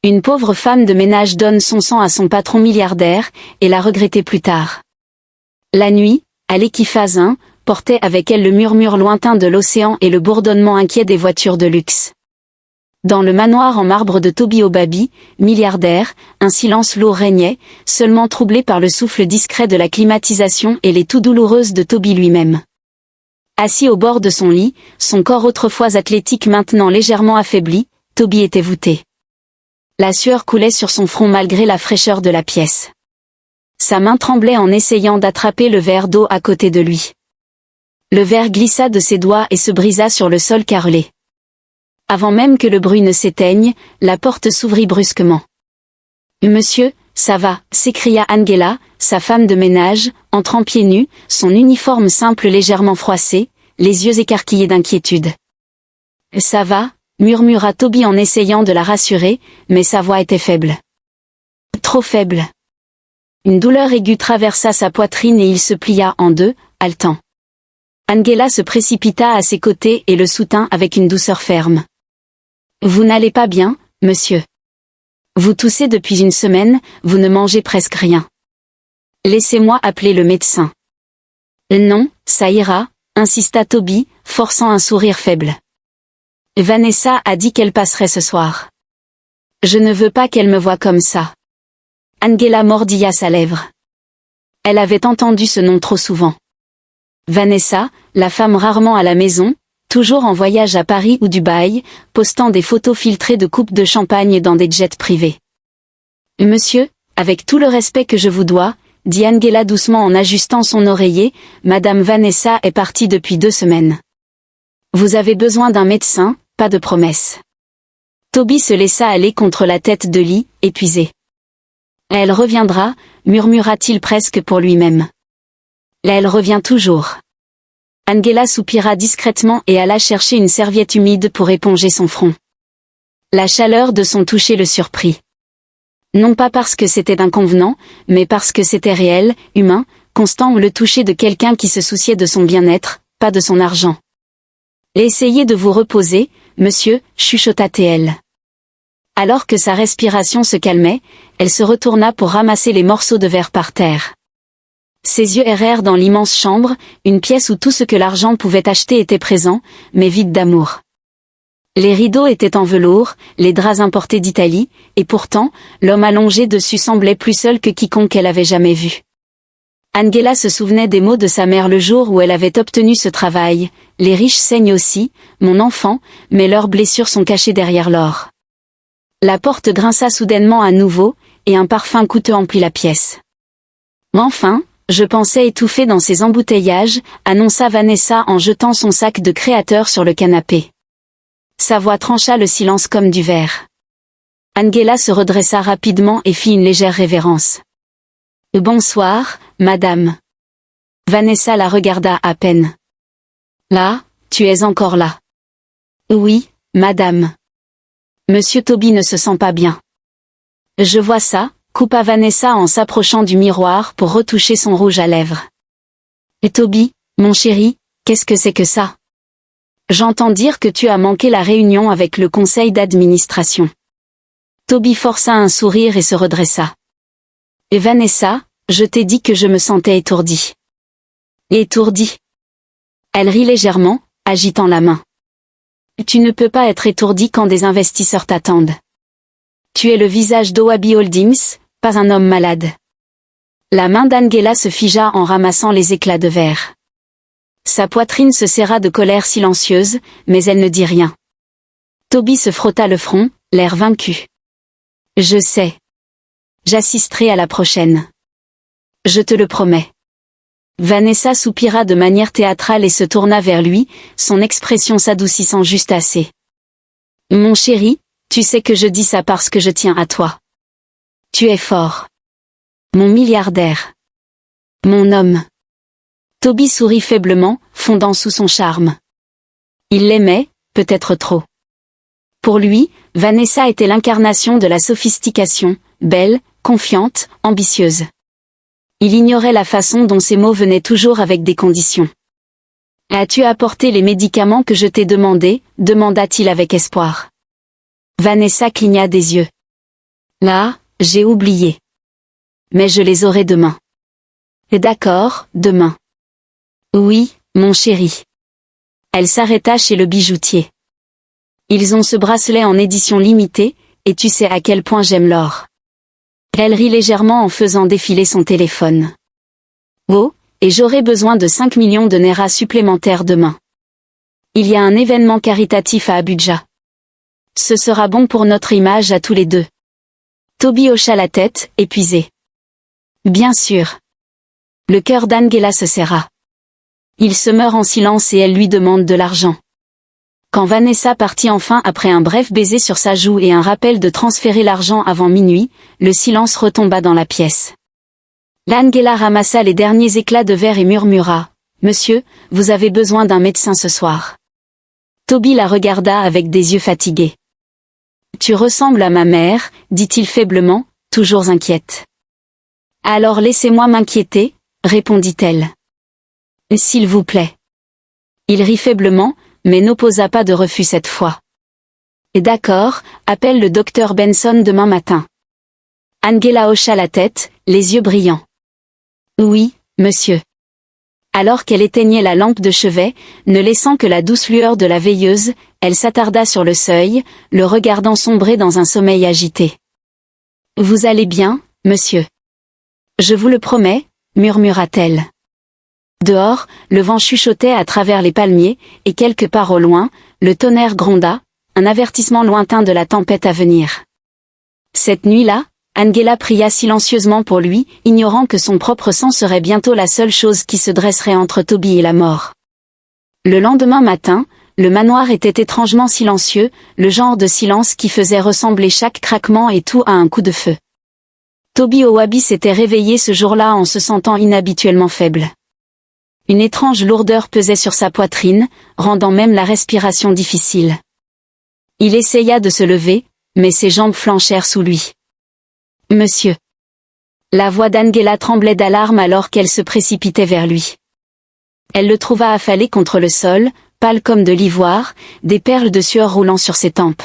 Une pauvre femme de ménage donne son sang à son patron milliardaire, et l'a regretté plus tard. La nuit, à l'équiphase 1, portait avec elle le murmure lointain de l'océan et le bourdonnement inquiet des voitures de luxe. Dans le manoir en marbre de Toby O'Baby, milliardaire, un silence lourd régnait, seulement troublé par le souffle discret de la climatisation et les toux douloureuses de Toby lui-même. Assis au bord de son lit, son corps autrefois athlétique maintenant légèrement affaibli, Toby était voûté. La sueur coulait sur son front malgré la fraîcheur de la pièce. Sa main tremblait en essayant d'attraper le verre d'eau à côté de lui. Le verre glissa de ses doigts et se brisa sur le sol carrelé. Avant même que le bruit ne s'éteigne, la porte s'ouvrit brusquement. « Monsieur, ça va » s'écria Angela, sa femme de ménage, entrant pieds nus, son uniforme simple légèrement froissé, les yeux écarquillés d'inquiétude. « Ça va » murmura Toby en essayant de la rassurer, mais sa voix était faible. Trop faible. Une douleur aiguë traversa sa poitrine et il se plia en deux, haletant. Angela se précipita à ses côtés et le soutint avec une douceur ferme. « Vous n'allez pas bien, monsieur. Vous toussez depuis une semaine, vous ne mangez presque rien. Laissez-moi appeler le médecin. »« Non, ça ira » insista Toby, forçant un sourire faible. « Vanessa a dit qu'elle passerait ce soir. Je ne veux pas qu'elle me voie comme ça. » Angela mordilla sa lèvre. Elle avait entendu ce nom trop souvent. Vanessa, la femme rarement à la maison, toujours en voyage à Paris ou Dubaï, postant des photos filtrées de coupes de champagne dans des jets privés. « Monsieur, avec tout le respect que je vous dois, » dit Angela doucement en ajustant son oreiller, « Madame Vanessa est partie depuis 2 semaines. Vous avez besoin d'un médecin, pas de promesse. » Toby se laissa aller contre la tête de lit, épuisé. « Elle reviendra » murmura-t-il presque pour lui-même. « Elle revient toujours. » Angela soupira discrètement et alla chercher une serviette humide pour éponger son front. La chaleur de son toucher le surprit. Non pas parce que c'était inconvenant, mais parce que c'était réel, humain, constant, le toucher de quelqu'un qui se souciait de son bien-être, pas de son argent. « Essayez de vous reposer, monsieur, chuchota-t-elle. Alors que sa respiration se calmait, elle se retourna pour ramasser les morceaux de verre par terre. Ses yeux errèrent dans l'immense chambre, une pièce où tout ce que l'argent pouvait acheter était présent, mais vide d'amour. Les rideaux étaient en velours, les draps importés d'Italie, et pourtant, l'homme allongé dessus semblait plus seul que quiconque elle avait jamais vu. Angela se souvenait des mots de sa mère le jour où elle avait obtenu ce travail, « Les riches saignent aussi, mon enfant, mais leurs blessures sont cachées derrière l'or. » La porte grinça soudainement à nouveau, et un parfum coûteux emplit la pièce. « Enfin, je pensais étouffer dans ces embouteillages » annonça Vanessa en jetant son sac de créateur sur le canapé. Sa voix trancha le silence comme du verre. Angela se redressa rapidement et fit une légère révérence. « Bonsoir, madame. » Vanessa la regarda à peine. « Là, tu es encore là. »« Oui, madame. » Monsieur Toby ne se sent pas bien. « Je vois ça » coupa Vanessa en s'approchant du miroir pour retoucher son rouge à lèvres. « Et Toby, mon chéri, qu'est-ce que c'est que ça? J'entends dire que tu as manqué la réunion avec le conseil d'administration. » Toby força un sourire et se redressa. « Et Vanessa, je t'ai dit que je me sentais étourdie. » « Étourdie ?» Elle rit légèrement, agitant la main. « Tu ne peux pas être étourdie quand des investisseurs t'attendent. Tu es le visage d'Oabi Holdings, pas un homme malade. » La main d'Angela se figea en ramassant les éclats de verre. Sa poitrine se serra de colère silencieuse, mais elle ne dit rien. Toby se frotta le front, l'air vaincu. « Je sais. J'assisterai à la prochaine. Je te le promets. » Vanessa soupira de manière théâtrale et se tourna vers lui, son expression s'adoucissant juste assez. « Mon chéri, tu sais que je dis ça parce que je tiens à toi. Tu es fort. Mon milliardaire. Mon homme. » Toby sourit faiblement, fondant sous son charme. Il l'aimait, peut-être trop. Pour lui, Vanessa était l'incarnation de la sophistication, belle, confiante, ambitieuse. Il ignorait la façon dont ces mots venaient toujours avec des conditions. « As-tu apporté les médicaments que je t'ai demandés » demanda-t-il avec espoir. Vanessa cligna des yeux. Là, j'ai oublié. Mais je les aurai demain. D'accord, demain. Oui, mon chéri. Elle s'arrêta chez le bijoutier. Ils ont ce bracelet en édition limitée, et tu sais à quel point j'aime l'or. Elle rit légèrement en faisant défiler son téléphone. Oh, et j'aurai besoin de 5 millions de Naira supplémentaires demain. Il y a un événement caritatif à Abuja. Ce sera bon pour notre image à tous les deux. Toby hocha la tête, épuisé. Bien sûr. Le cœur d'Angela se serra. Il se meurt en silence et elle lui demande de l'argent. Quand Vanessa partit enfin après un bref baiser sur sa joue et un rappel de transférer l'argent avant minuit, le silence retomba dans la pièce. Angela ramassa les derniers éclats de verre et murmura « Monsieur, vous avez besoin d'un médecin ce soir. » Toby la regarda avec des yeux fatigués. « Tu ressembles à ma mère, dit-il faiblement, toujours inquiète. »« Alors laissez-moi m'inquiéter, répondit-elle. « S'il vous plaît. » Il rit faiblement, mais n'opposa pas de refus cette fois. « D'accord, appelle le docteur Benson demain matin. » Angela hocha la tête, les yeux brillants. « Oui, monsieur. » Alors qu'elle éteignait la lampe de chevet, ne laissant que la douce lueur de la veilleuse, elle s'attarda sur le seuil, le regardant sombrer dans un sommeil agité. « Vous allez bien, monsieur? »« Je vous le promets, » murmura-t-elle. Dehors, le vent chuchotait à travers les palmiers, et quelque part au loin, le tonnerre gronda, un avertissement lointain de la tempête à venir. Cette nuit-là, Angela pria silencieusement pour lui, ignorant que son propre sang serait bientôt la seule chose qui se dresserait entre Toby et la mort. Le lendemain matin, le manoir était étrangement silencieux, le genre de silence qui faisait ressembler chaque craquement et tout à un coup de feu. Toby Owabi s'était réveillé ce jour-là en se sentant inhabituellement faible. Une étrange lourdeur pesait sur sa poitrine, rendant même la respiration difficile. Il essaya de se lever, mais ses jambes flanchèrent sous lui. « Monsieur !» La voix d'Angela tremblait d'alarme alors qu'elle se précipitait vers lui. Elle le trouva affalé contre le sol, pâle comme de l'ivoire, des perles de sueur roulant sur ses tempes.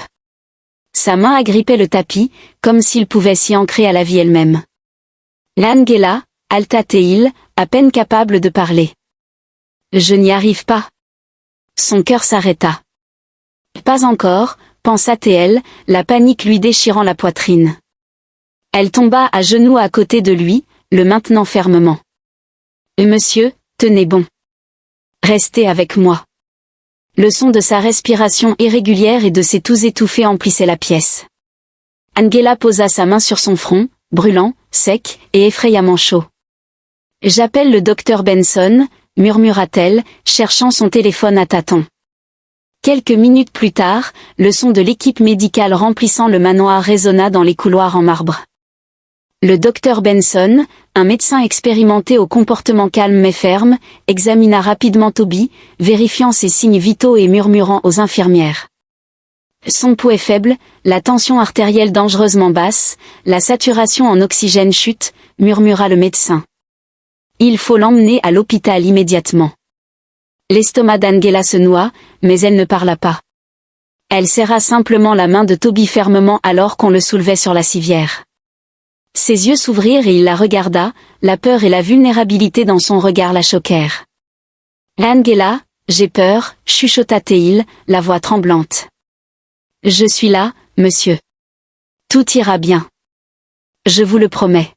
Sa main agrippait le tapis, comme s'il pouvait s'y ancrer à la vie elle-même. L'Angela, halta-t-il, à peine capable de parler. « Je n'y arrive pas. » Son cœur s'arrêta. « Pas encore, » pensa-t-elle, la panique lui déchirant la poitrine. Elle tomba à genoux à côté de lui, le maintenant fermement. « Monsieur, tenez bon. Restez avec moi. » Le son de sa respiration irrégulière et de ses toux étouffés emplissait la pièce. Angela posa sa main sur son front, brûlant, sec et effrayamment chaud. « J'appelle le docteur Benson, » murmura-t-elle, cherchant son téléphone à tâtons. Quelques minutes plus tard, le son de l'équipe médicale remplissant le manoir résonna dans les couloirs en marbre. Le docteur Benson, un médecin expérimenté au comportement calme mais ferme, examina rapidement Toby, vérifiant ses signes vitaux et murmurant aux infirmières. Son pouls est faible, la tension artérielle dangereusement basse, la saturation en oxygène chute, murmura le médecin. Il faut l'emmener à l'hôpital immédiatement. L'estomac d'Angela se noua, mais elle ne parla pas. Elle serra simplement la main de Toby fermement alors qu'on le soulevait sur la civière. Ses yeux s'ouvrirent et il la regarda, la peur et la vulnérabilité dans son regard la choquèrent. « Angela, j'ai peur, » chuchota-t-il, la voix tremblante. « Je suis là, monsieur. Tout ira bien. Je vous le promets. »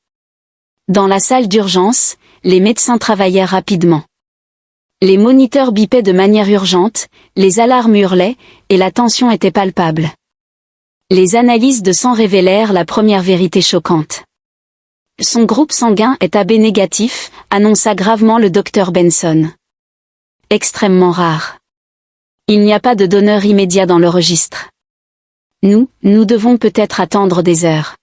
Dans la salle d'urgence, les médecins travaillèrent rapidement. Les moniteurs bipaient de manière urgente, les alarmes hurlaient, et la tension était palpable. Les analyses de sang révélèrent la première vérité choquante. Son groupe sanguin est AB négatif, annonça gravement le docteur Benson. Extrêmement rare. Il n'y a pas de donneur immédiat dans le registre. Nous devons peut-être attendre des heures.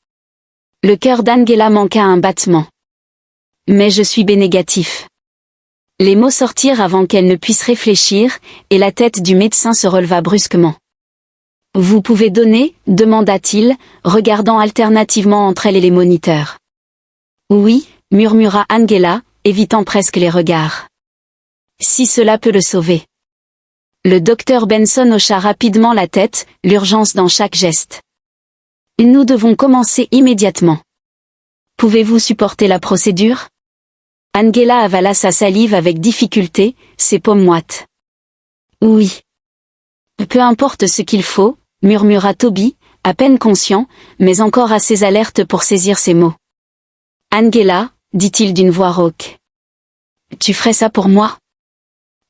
Le cœur d'Angela manqua un battement. Mais je suis B négatif. Les mots sortirent avant qu'elle ne puisse réfléchir, et la tête du médecin se releva brusquement. « Vous pouvez donner ?» demanda-t-il, regardant alternativement entre elle et les moniteurs. « Oui » murmura Angela, évitant presque les regards. « Si cela peut le sauver. » Le docteur Benson hocha rapidement la tête, l'urgence dans chaque geste. Nous devons commencer immédiatement. Pouvez-vous supporter la procédure? Angela avala sa salive avec difficulté, ses paumes moites. Oui. Peu importe ce qu'il faut, murmura Toby, à peine conscient, mais encore assez alerte pour saisir ses mots. Angela, dit-il d'une voix rauque. Tu ferais ça pour moi?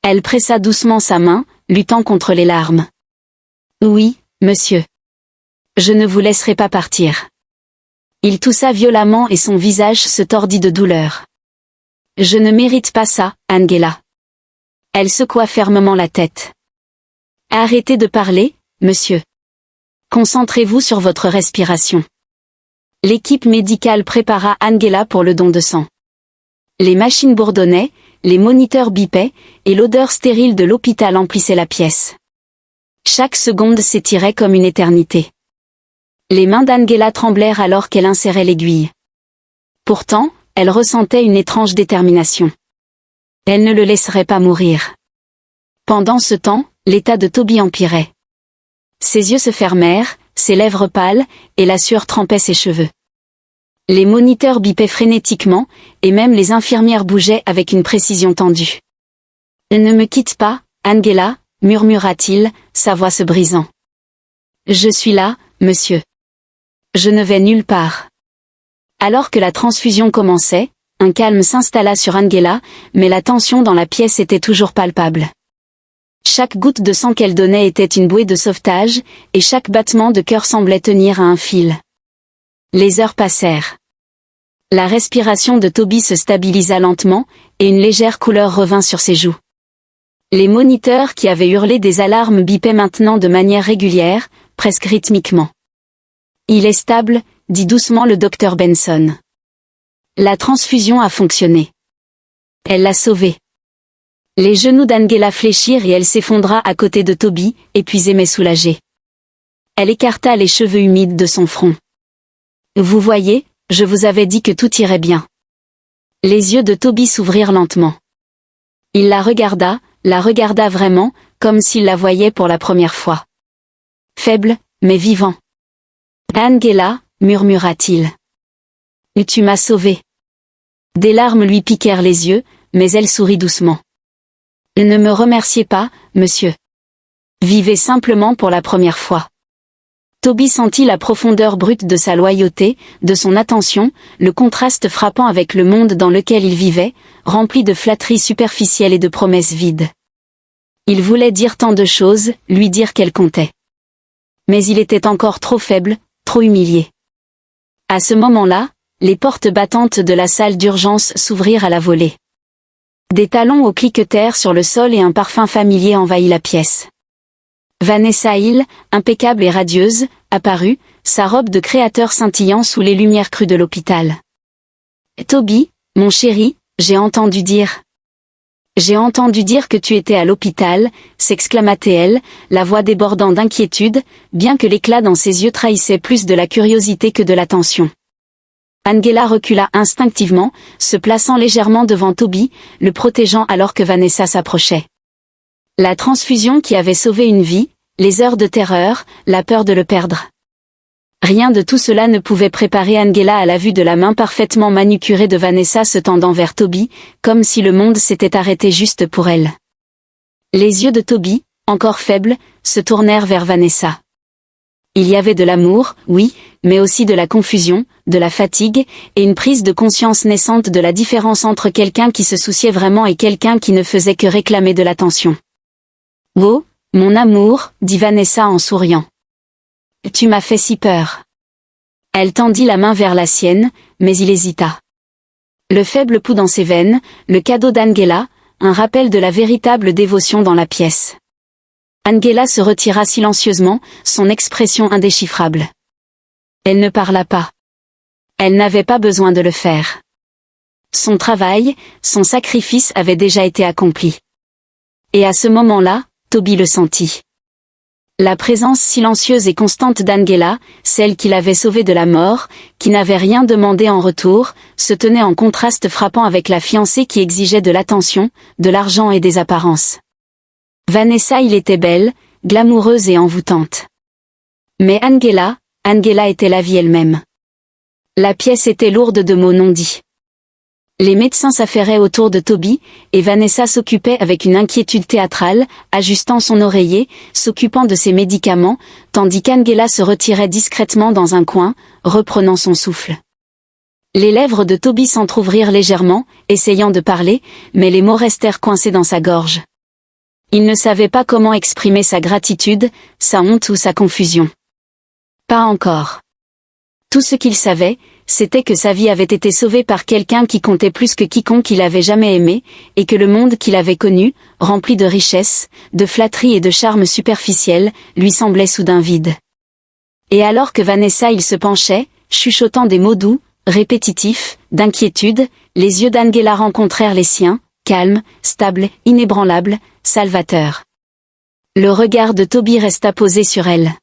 Elle pressa doucement sa main, luttant contre les larmes. Oui, monsieur. Je ne vous laisserai pas partir. Il toussa violemment et son visage se tordit de douleur. Je ne mérite pas ça, Angela. Elle secoua fermement la tête. Arrêtez de parler, monsieur. Concentrez-vous sur votre respiration. L'équipe médicale prépara Angela pour le don de sang. Les machines bourdonnaient, les moniteurs bipaient, et l'odeur stérile de l'hôpital emplissait la pièce. Chaque seconde s'étirait comme une éternité. Les mains d'Angela tremblèrent alors qu'elle insérait l'aiguille. Pourtant, elle ressentait une étrange détermination. Elle ne le laisserait pas mourir. Pendant ce temps, l'état de Toby empirait. Ses yeux se fermèrent, ses lèvres pâles, et la sueur trempait ses cheveux. Les moniteurs bipaient frénétiquement, et même les infirmières bougeaient avec une précision tendue. « Ne me quitte pas, Angela, murmura-t-il, sa voix se brisant. « Je suis là, monsieur. Je ne vais nulle part. » Alors que la transfusion commençait, un calme s'installa sur Angela, mais la tension dans la pièce était toujours palpable. Chaque goutte de sang qu'elle donnait était une bouée de sauvetage, et chaque battement de cœur semblait tenir à un fil. Les heures passèrent. La respiration de Toby se stabilisa lentement, et une légère couleur revint sur ses joues. Les moniteurs qui avaient hurlé des alarmes bipaient maintenant de manière régulière, presque rythmiquement. « Il est stable », dit doucement le docteur Benson. La transfusion a fonctionné. Elle l'a sauvé. Les genoux d'Angela fléchirent et elle s'effondra à côté de Toby, épuisée mais soulagée. Elle écarta les cheveux humides de son front. « Vous voyez, je vous avais dit que tout irait bien. » Les yeux de Toby s'ouvrirent lentement. Il la regarda vraiment, comme s'il la voyait pour la première fois. Faible, mais vivant. « Angela, murmura-t-il. Tu m'as sauvée. » Des larmes lui piquèrent les yeux, mais elle sourit doucement. « Ne me remerciez pas, monsieur. Vivez simplement pour la première fois. » Toby sentit la profondeur brute de sa loyauté, de son attention, le contraste frappant avec le monde dans lequel il vivait, rempli de flatteries superficielles et de promesses vides. Il voulait dire tant de choses, lui dire qu'elle comptait. Mais il était encore trop faible, trop humilié. À ce moment-là, les portes battantes de la salle d'urgence s'ouvrirent à la volée. Des talons au cliquetèrent sur le sol et un parfum familier envahit la pièce. Vanessa Hill, impeccable et radieuse, apparut, sa robe de créateur scintillant sous les lumières crues de l'hôpital. « Toby, mon chéri, j'ai entendu dire... »« J'ai entendu dire que tu étais à l'hôpital », s'exclama-t-elle, la voix débordant d'inquiétude, bien que l'éclat dans ses yeux trahissait plus de la curiosité que de l'attention. Angela recula instinctivement, se plaçant légèrement devant Toby, le protégeant alors que Vanessa s'approchait. La transfusion qui avait sauvé une vie, les heures de terreur, la peur de le perdre. Rien de tout cela ne pouvait préparer Angela à la vue de la main parfaitement manucurée de Vanessa se tendant vers Toby, comme si le monde s'était arrêté juste pour elle. Les yeux de Toby, encore faibles, se tournèrent vers Vanessa. Il y avait de l'amour, oui, mais aussi de la confusion, de la fatigue, et une prise de conscience naissante de la différence entre quelqu'un qui se souciait vraiment et quelqu'un qui ne faisait que réclamer de l'attention. « Oh, mon amour, dit Vanessa en souriant. Tu m'as fait si peur. » Elle tendit la main vers la sienne, mais il hésita. Le faible pouls dans ses veines, le cadeau d'Angela, un rappel de la véritable dévotion dans la pièce. Angela se retira silencieusement, son expression indéchiffrable. Elle ne parla pas. Elle n'avait pas besoin de le faire. Son travail, son sacrifice avait déjà été accompli. Et à ce moment-là, Toby le sentit. La présence silencieuse et constante d'Angela, celle qui l'avait sauvé de la mort, qui n'avait rien demandé en retour, se tenait en contraste frappant avec la fiancée qui exigeait de l'attention, de l'argent et des apparences. Vanessa il était belle, glamoureuse et envoûtante. Mais Angela, Angela était la vie elle-même. La pièce était lourde de mots non dits. Les médecins s'affairaient autour de Toby, et Vanessa s'occupait avec une inquiétude théâtrale, ajustant son oreiller, s'occupant de ses médicaments, tandis qu'Angela se retirait discrètement dans un coin, reprenant son souffle. Les lèvres de Toby s'entr'ouvrirent légèrement, essayant de parler, mais les mots restèrent coincés dans sa gorge. Il ne savait pas comment exprimer sa gratitude, sa honte ou sa confusion. Pas encore. Tout ce qu'il savait, c'était que sa vie avait été sauvée par quelqu'un qui comptait plus que quiconque il avait jamais aimé, et que le monde qu'il avait connu, rempli de richesses, de flatteries et de charmes superficiels, lui semblait soudain vide. Et alors que Vanessa il se penchait, chuchotant des mots doux, répétitifs, d'inquiétude, les yeux d'Angela rencontrèrent les siens, calmes, stables, inébranlables, salvateurs. Le regard de Toby resta posé sur elle.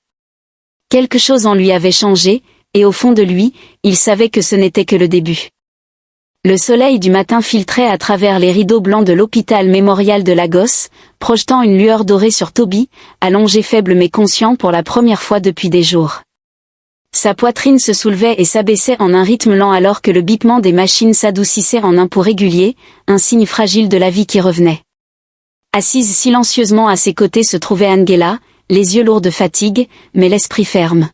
Quelque chose en lui avait changé, et au fond de lui, il savait que ce n'était que le début. Le soleil du matin filtrait à travers les rideaux blancs de l'hôpital mémorial de Lagos, projetant une lueur dorée sur Toby, allongé faible mais conscient pour la première fois depuis des jours. Sa poitrine se soulevait et s'abaissait en un rythme lent alors que le bipement des machines s'adoucissait en un pouls régulier, un signe fragile de la vie qui revenait. Assise silencieusement à ses côtés se trouvait Angela, les yeux lourds de fatigue, mais l'esprit ferme.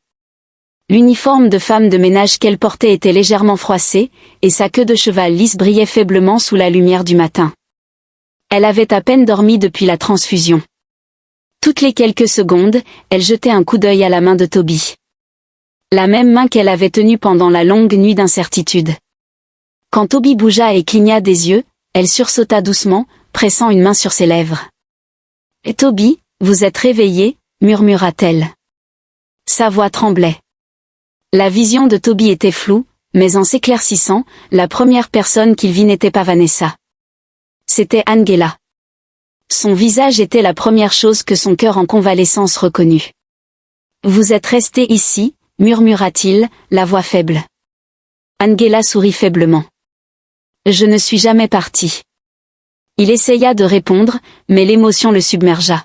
L'uniforme de femme de ménage qu'elle portait était légèrement froissé, et sa queue de cheval lisse brillait faiblement sous la lumière du matin. Elle avait à peine dormi depuis la transfusion. Toutes les quelques secondes, elle jetait un coup d'œil à la main de Toby. La même main qu'elle avait tenue pendant la longue nuit d'incertitude. Quand Toby bougea et cligna des yeux, elle sursauta doucement, pressant une main sur ses lèvres. « Toby, vous êtes réveillé ?» murmura-t-elle. Sa voix tremblait. La vision de Toby était floue, mais en s'éclaircissant, la première personne qu'il vit n'était pas Vanessa. C'était Angela. Son visage était la première chose que son cœur en convalescence reconnut. « Vous êtes resté ici ?» murmura-t-il, la voix faible. Angela sourit faiblement. « Je ne suis jamais partie. » Il essaya de répondre, mais l'émotion le submergea.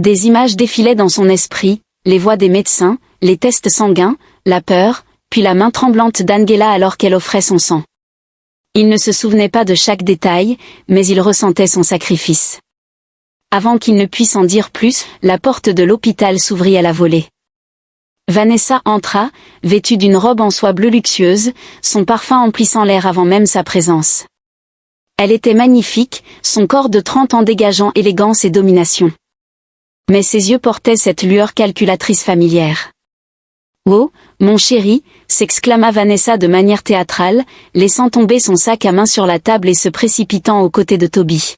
Des images défilaient dans son esprit, les voix des médecins, les tests sanguins, la peur, puis la main tremblante d'Angela alors qu'elle offrait son sang. Il ne se souvenait pas de chaque détail, mais il ressentait son sacrifice. Avant qu'il ne puisse en dire plus, la porte de l'hôpital s'ouvrit à la volée. Vanessa entra, vêtue d'une robe en soie bleue luxueuse, son parfum emplissant l'air avant même sa présence. Elle était magnifique, son corps de 30 ans dégageant élégance et domination. Mais ses yeux portaient cette lueur calculatrice familière. « Oh, mon chéri !» s'exclama Vanessa de manière théâtrale, laissant tomber son sac à main sur la table et se précipitant aux côtés de Toby.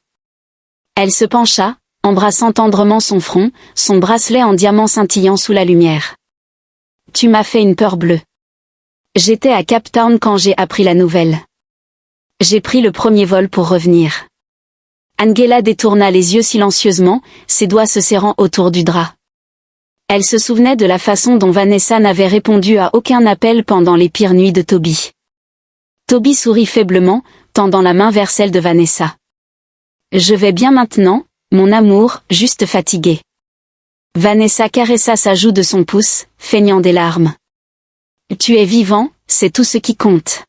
Elle se pencha, embrassant tendrement son front, son bracelet en diamant scintillant sous la lumière. « Tu m'as fait une peur bleue. J'étais à Cape Town quand j'ai appris la nouvelle. J'ai pris le premier vol pour revenir. » Angela détourna les yeux silencieusement, ses doigts se serrant autour du drap. Elle se souvenait de la façon dont Vanessa n'avait répondu à aucun appel pendant les pires nuits de Toby. Toby sourit faiblement, tendant la main vers celle de Vanessa. « Je vais bien maintenant, mon amour, juste fatiguée. » Vanessa caressa sa joue de son pouce, feignant des larmes. « Tu es vivant, c'est tout ce qui compte. »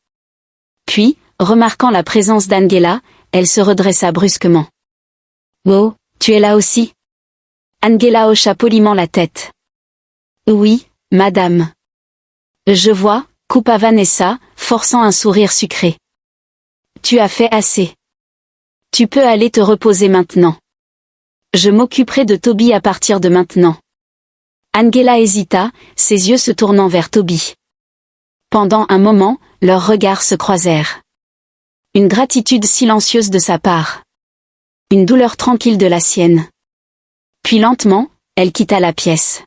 Puis, remarquant la présence d'Angela, elle se redressa brusquement. « Oh, tu es là aussi ?» Angela hocha poliment la tête. « Oui, madame. »« Je vois », coupa Vanessa, forçant un sourire sucré. « Tu as fait assez. Tu peux aller te reposer maintenant. Je m'occuperai de Toby à partir de maintenant. » Angela hésita, ses yeux se tournant vers Toby. Pendant un moment, leurs regards se croisèrent. Une gratitude silencieuse de sa part. Une douleur tranquille de la sienne. Puis lentement, elle quitta la pièce.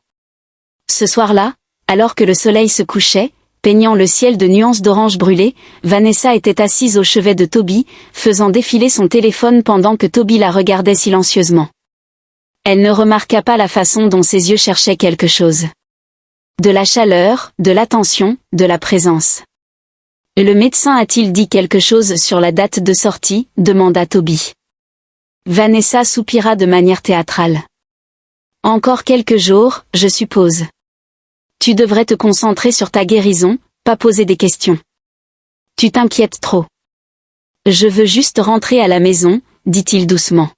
Ce soir-là, alors que le soleil se couchait, peignant le ciel de nuances d'orange brûlé, Vanessa était assise au chevet de Toby, faisant défiler son téléphone pendant que Toby la regardait silencieusement. Elle ne remarqua pas la façon dont ses yeux cherchaient quelque chose. De la chaleur, de l'attention, de la présence. « Le médecin a-t-il dit quelque chose sur la date de sortie ?» demanda Toby. Vanessa soupira de manière théâtrale. « Encore quelques jours, je suppose. » Tu devrais te concentrer sur ta guérison, pas poser des questions. Tu t'inquiètes trop. Je veux juste rentrer à la maison, dit-il doucement.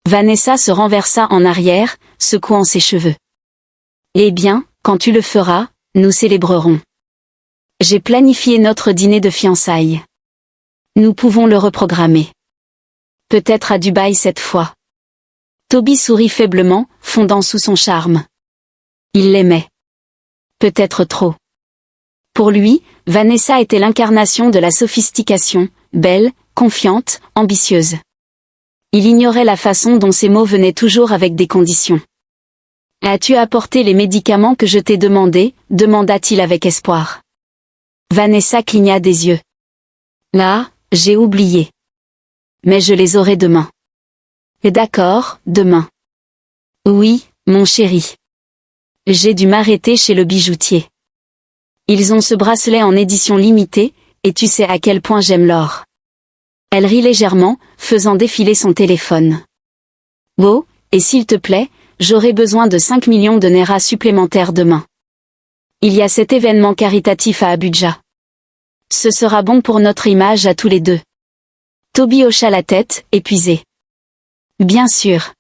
Vanessa se renversa en arrière, secouant ses cheveux. Eh bien, quand tu le feras, nous célébrerons. J'ai planifié notre dîner de fiançailles. Nous pouvons le reprogrammer. Peut-être à Dubaï cette fois. Toby sourit faiblement, fondant sous son charme. Il l'aimait. Peut-être trop. Pour lui, Vanessa était l'incarnation de la sophistication, belle, confiante, ambitieuse. Il ignorait la façon dont ces mots venaient toujours avec des conditions. « As-tu apporté les médicaments que je t'ai demandés ?» demanda-t-il avec espoir. Vanessa cligna des yeux. « Là, j'ai oublié. Mais je les aurai demain. » « D'accord, demain. »« Oui, mon chéri. J'ai dû m'arrêter chez le bijoutier. Ils ont ce bracelet en édition limitée, et tu sais à quel point j'aime l'or. » Elle rit légèrement, faisant défiler son téléphone. « Oh, et s'il te plaît, j'aurai besoin de 5 millions de Naira supplémentaires demain. Il y a cet événement caritatif à Abuja. Ce sera bon pour notre image à tous les deux. » Toby hocha la tête, épuisé. Bien sûr.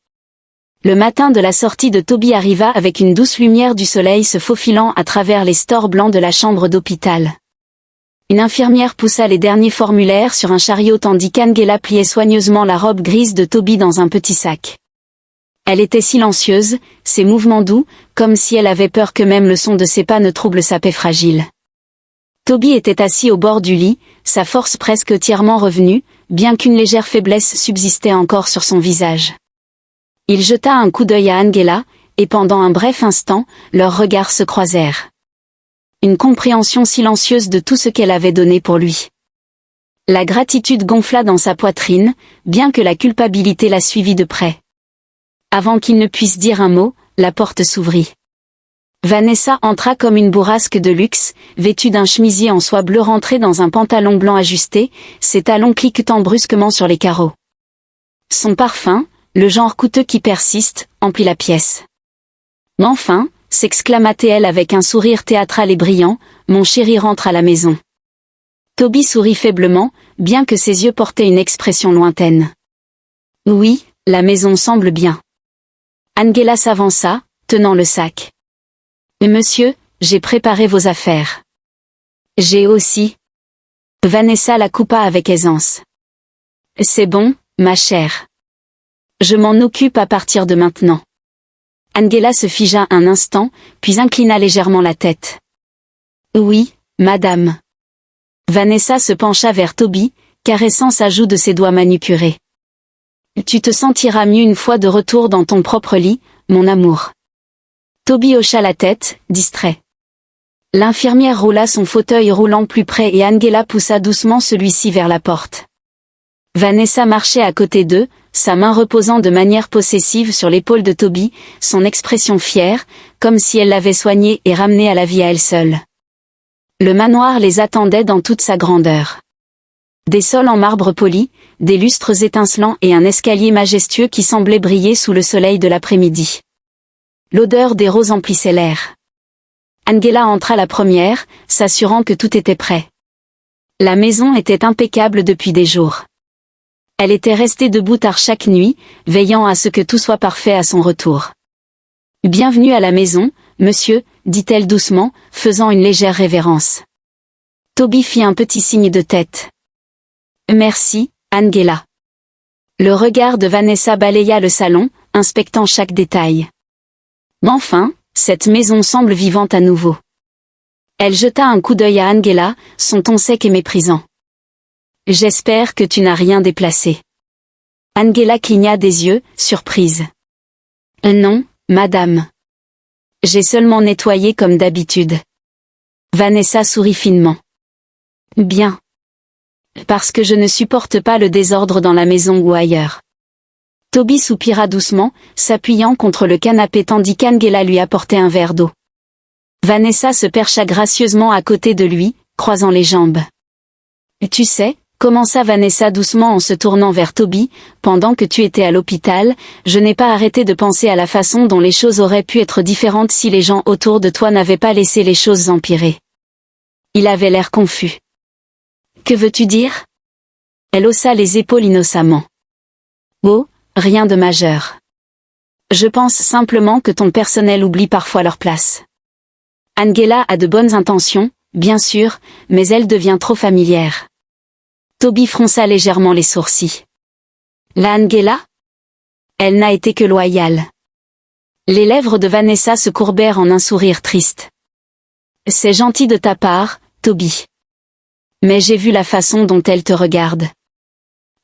Le matin de la sortie de Toby arriva avec une douce lumière du soleil se faufilant à travers les stores blancs de la chambre d'hôpital. Une infirmière poussa les derniers formulaires sur un chariot tandis qu'Angela pliait soigneusement la robe grise de Toby dans un petit sac. Elle était silencieuse, ses mouvements doux, comme si elle avait peur que même le son de ses pas ne trouble sa paix fragile. Toby était assis au bord du lit, sa force presque entièrement revenue, bien qu'une légère faiblesse subsistait encore sur son visage. Il jeta un coup d'œil à Angela, et pendant un bref instant, leurs regards se croisèrent. Une compréhension silencieuse de tout ce qu'elle avait donné pour lui. La gratitude gonfla dans sa poitrine, bien que la culpabilité la suivît de près. Avant qu'il ne puisse dire un mot, la porte s'ouvrit. Vanessa entra comme une bourrasque de luxe, vêtue d'un chemisier en soie bleue rentré dans un pantalon blanc ajusté, ses talons cliquetant brusquement sur les carreaux. Son parfum, le genre coûteux qui persiste, emplit la pièce. « Enfin !» s'exclama-t-elle avec un sourire théâtral et brillant, « mon chéri rentre à la maison. » Toby sourit faiblement, bien que ses yeux portaient une expression lointaine. « Oui, la maison semble bien. » Angela s'avança, tenant le sac. « Monsieur, j'ai préparé vos affaires. »« J'ai aussi. » Vanessa la coupa avec aisance. « C'est bon, ma chère. Je m'en occupe à partir de maintenant. » Angela se figea un instant, puis inclina légèrement la tête. « Oui, madame. » Vanessa se pencha vers Toby, caressant sa joue de ses doigts manucurés. « Tu te sentiras mieux une fois de retour dans ton propre lit, mon amour. » Toby hocha la tête, distrait. L'infirmière roula son fauteuil roulant plus près et Angela poussa doucement celui-ci vers la porte. Vanessa marchait à côté d'eux, sa main reposant de manière possessive sur l'épaule de Toby, son expression fière, comme si elle l'avait soigné et ramené à la vie à elle seule. Le manoir les attendait dans toute sa grandeur. Des sols en marbre poli, des lustres étincelants et un escalier majestueux qui semblait briller sous le soleil de l'après-midi. L'odeur des roses emplissait l'air. Angela entra la première, s'assurant que tout était prêt. La maison était impeccable depuis des jours. Elle était restée debout tard chaque nuit, veillant à ce que tout soit parfait à son retour. « Bienvenue à la maison, monsieur », dit-elle doucement, faisant une légère révérence. Toby fit un petit signe de tête. « Merci, Angela. » Le regard de Vanessa balaya le salon, inspectant chaque détail. « Enfin, cette maison semble vivante à nouveau. » Elle jeta un coup d'œil à Angela, son ton sec et méprisant. « J'espère que tu n'as rien déplacé. » Angela cligna des yeux, surprise. « Non, madame. J'ai seulement nettoyé comme d'habitude. » Vanessa sourit finement. « Bien. Parce que je ne supporte pas le désordre dans la maison ou ailleurs. » Toby soupira doucement, s'appuyant contre le canapé tandis qu'Angela lui apportait un verre d'eau. Vanessa se percha gracieusement à côté de lui, croisant les jambes. « Tu sais, Commença Vanessa doucement en se tournant vers Toby, pendant que tu étais à l'hôpital, je n'ai pas arrêté de penser à la façon dont les choses auraient pu être différentes si les gens autour de toi n'avaient pas laissé les choses empirer. Il avait l'air confus. Que veux-tu dire? Elle haussa les épaules innocemment. Oh, rien de majeur. Je pense simplement que ton personnel oublie parfois leur place. Angela a de bonnes intentions, bien sûr, mais elle devient trop familière. Toby fronça légèrement les sourcils. La Angela? Elle n'a été que loyale. Les lèvres de Vanessa se courbèrent en un sourire triste. C'est gentil de ta part, Toby. Mais j'ai vu la façon dont elle te regarde.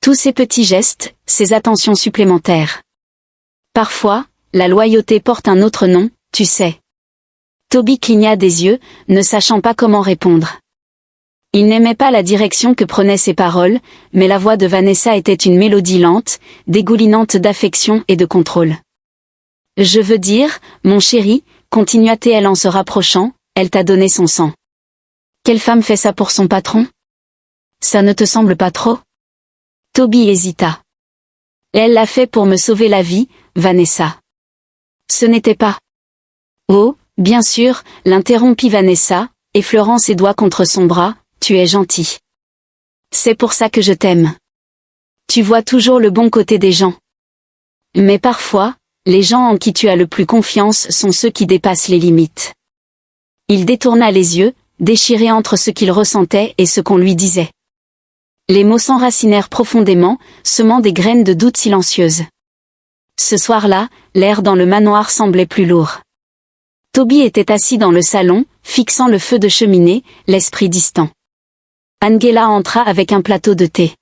Tous ces petits gestes, ces attentions supplémentaires. Parfois, la loyauté porte un autre nom, tu sais. Toby cligna des yeux, ne sachant pas comment répondre. Il n'aimait pas la direction que prenaient ses paroles, mais la voix de Vanessa était une mélodie lente, dégoulinante d'affection et de contrôle. Je veux dire, mon chéri, continua-t-elle en se rapprochant, elle t'a donné son sang. Quelle femme fait ça pour son patron? Ça ne te semble pas trop? Toby hésita. Elle l'a fait pour me sauver la vie, Vanessa. Ce n'était pas. Oh, bien sûr, l'interrompit Vanessa, effleurant ses doigts contre son bras, tu es gentil. C'est pour ça que je t'aime. Tu vois toujours le bon côté des gens. Mais parfois, les gens en qui tu as le plus confiance sont ceux qui dépassent les limites. Il détourna les yeux, déchiré entre ce qu'il ressentait et ce qu'on lui disait. Les mots s'enracinèrent profondément, semant des graines de doute silencieuses. Ce soir-là, l'air dans le manoir semblait plus lourd. Toby était assis dans le salon, fixant le feu de cheminée, l'esprit distant. Angela entra avec un plateau de thé.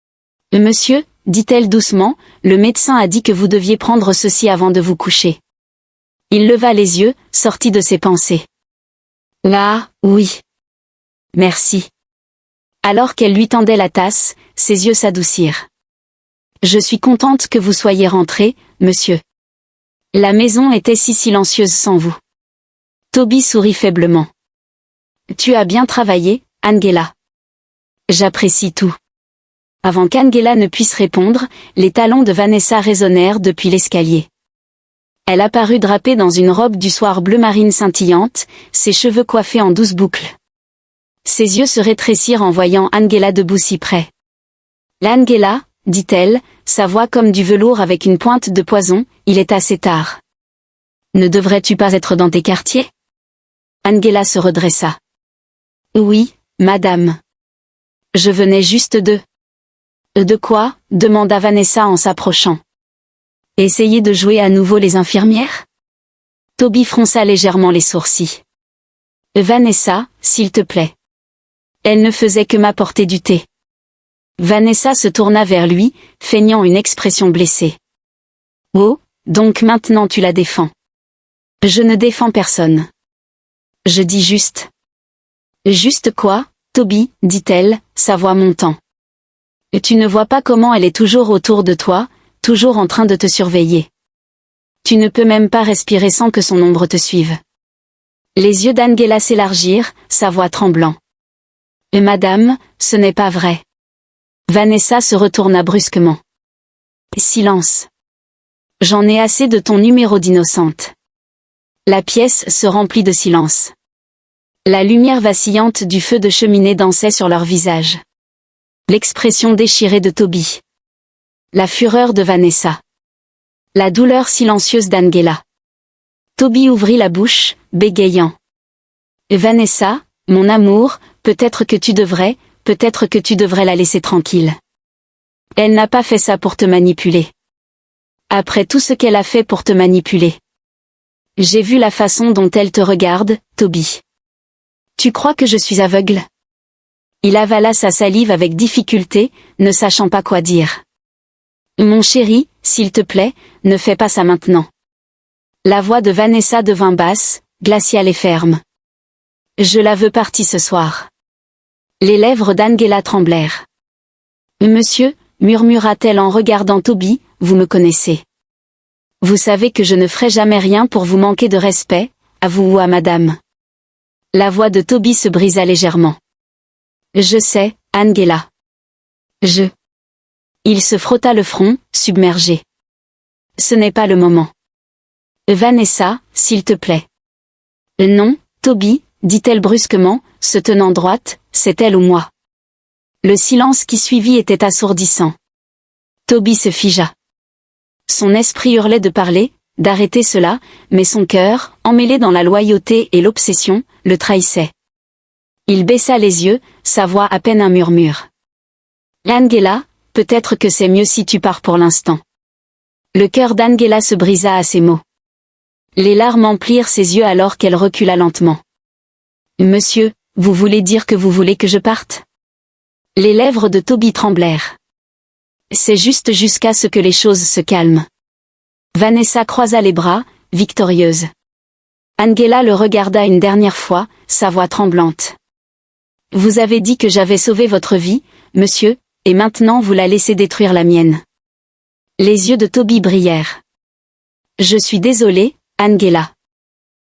« Monsieur, dit-elle doucement, le médecin a dit que vous deviez prendre ceci avant de vous coucher. » Il leva les yeux, sortit de ses pensées. « Là, oui. Merci. » Alors qu'elle lui tendait la tasse, ses yeux s'adoucirent. « Je suis contente que vous soyez rentré, monsieur. La maison était si silencieuse sans vous. » Toby sourit faiblement. « Tu as bien travaillé, Angela. J'apprécie tout. » Avant qu'Angela ne puisse répondre, les talons de Vanessa résonnèrent depuis l'escalier. Elle apparut drapée dans une robe du soir bleu marine scintillante, ses cheveux coiffés en douces boucles. Ses yeux se rétrécirent en voyant Angela debout si près. « L'Angela, dit-elle, sa voix comme du velours avec une pointe de poison, il est assez tard. Ne devrais-tu pas être dans tes quartiers? » Angela se redressa. « Oui, madame. Je venais juste de... » « De quoi? » demanda Vanessa en s'approchant. « Essayer de jouer à nouveau les infirmières? » Toby fronça légèrement les sourcils. « Vanessa, s'il te plaît. » Elle ne faisait que m'apporter du thé. Vanessa se tourna vers lui, feignant une expression blessée. « Oh, donc maintenant tu la défends. »« Je ne défends personne. Je dis juste. »« Juste quoi, Toby, dit-elle, sa voix montant. Et tu ne vois pas comment elle est toujours autour de toi, toujours en train de te surveiller. Tu ne peux même pas respirer sans que son ombre te suive. » Les yeux d'Angela s'élargirent, sa voix tremblant. « Madame, ce n'est pas vrai. » Vanessa se retourna brusquement. « Silence. J'en ai assez de ton numéro d'innocente. » La pièce se remplit de silence. La lumière vacillante du feu de cheminée dansait sur leurs visages. L'expression déchirée de Toby. La fureur de Vanessa. La douleur silencieuse d'Angela. Toby ouvrit la bouche, bégayant. « Vanessa, mon amour, peut-être que tu devrais la laisser tranquille. Elle n'a pas fait ça pour te manipuler. Après tout ce qu'elle a fait pour te manipuler. J'ai vu la façon dont elle te regarde, Toby. Tu crois que je suis aveugle? » Il avala sa salive avec difficulté, ne sachant pas quoi dire. « Mon chéri, s'il te plaît, ne fais pas ça maintenant. » La voix de Vanessa devint basse, glaciale et ferme. « Je la veux partie ce soir. » Les lèvres d'Angela tremblèrent. « Monsieur, » murmura-t-elle en regardant Toby, « vous me connaissez. Vous savez que je ne ferai jamais rien pour vous manquer de respect, à vous ou à madame. » La voix de Toby se brisa légèrement. « Je sais, Angela. Il se frotta le front, submergé. Ce n'est pas le moment. Vanessa, s'il te plaît. Non, Toby, dit-elle brusquement, se tenant droite, c'est elle ou moi. Le silence qui suivit était assourdissant. Toby se figea. Son esprit hurlait de parler, d'arrêter cela, mais son cœur, emmêlé dans la loyauté et l'obsession, le trahissait. Il baissa les yeux, sa voix à peine un murmure. Angela, peut-être que c'est mieux si tu pars pour l'instant. Le cœur d'Angela se brisa à ces mots. Les larmes emplirent ses yeux alors qu'elle recula lentement. Monsieur, vous voulez dire que vous voulez que je parte? Les lèvres de Toby tremblèrent. C'est juste jusqu'à ce que les choses se calment. Vanessa croisa les bras, victorieuse. Angela le regarda une dernière fois, sa voix tremblante. Vous avez dit que j'avais sauvé votre vie, monsieur, et maintenant vous la laissez détruire la mienne. Les yeux de Toby brillèrent. Je suis désolée, Angela.